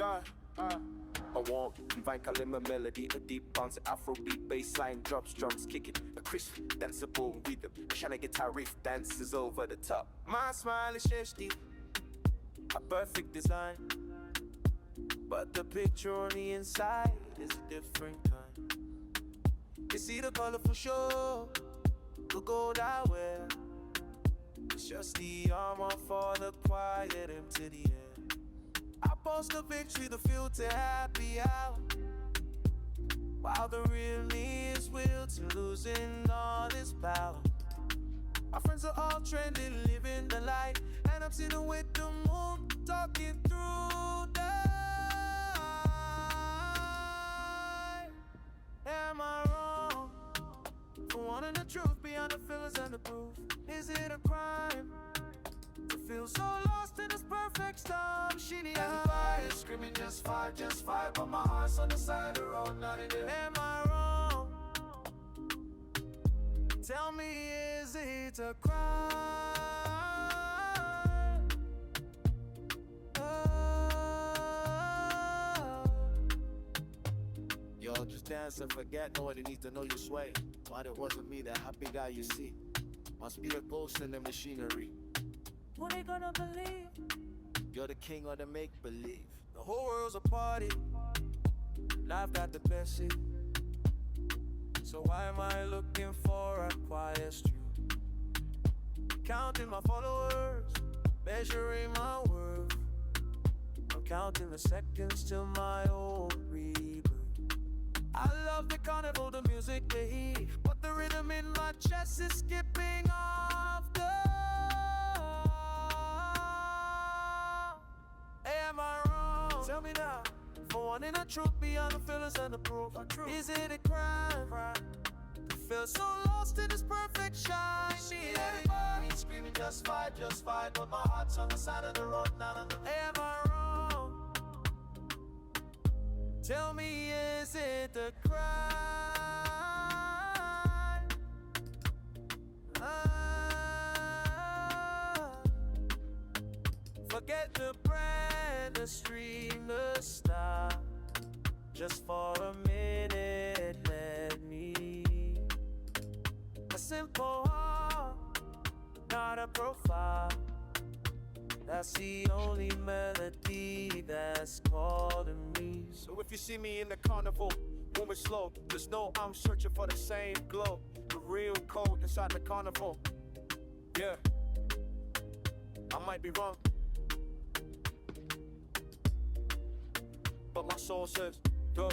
I want Vine Kalima melody, a deep bounce, Afrobeat, bassline, drops, drums kicking, a crisp, danceable rhythm, a shiny guitar riff dances over the top. My smile is shifty, a perfect design, but the picture on the inside is a different kind. You see the colorful show, the gold I wear, it's just the armor for the quiet into the air. I post the victory, the filter happy hour, while the real me is will to losing all this power. My friends are all trending, living the light, and I'm sitting with the moon, talking through the night. Am I wrong for wanting the truth beyond the feelings and the proof? Is it a crime to feel so lost in this perfect storm? Sheeny eyes screaming just fight, but my heart's on the side of the road, not in it. Am I wrong? Tell me, is it a crime? Yo, just dance and forget, nobody needs to know you sway. But it wasn't me, that happy guy you see. Must be a ghost in the machinery. Who they gonna believe? You're the king of the make-believe. The whole world's a party, life got the best seat. So why am I looking for a quiet street? Counting my followers, measuring my worth. I'm counting the seconds till my old rebirth. I love the carnival, the music, the heat, but the rhythm in my chest is skipping off the. Am I wrong? Tell me now, for wanting the truth beyond the feelings and the proof. Is it a crime? To feel so lost in this perfect shine. See everybody screaming just fight, but my heart's on the side of the road, not on the. Am I wrong? Tell me, is it a crime? Forget the brand, the stream, the star. Just for a minute, let me. A simple heart, not a profile. That's the only melody that's calling me. So if you see me in the carnival, moving slow, just know I'm searching for the same glow, the real code inside the carnival. Yeah, I might be wrong, but my soul says, go.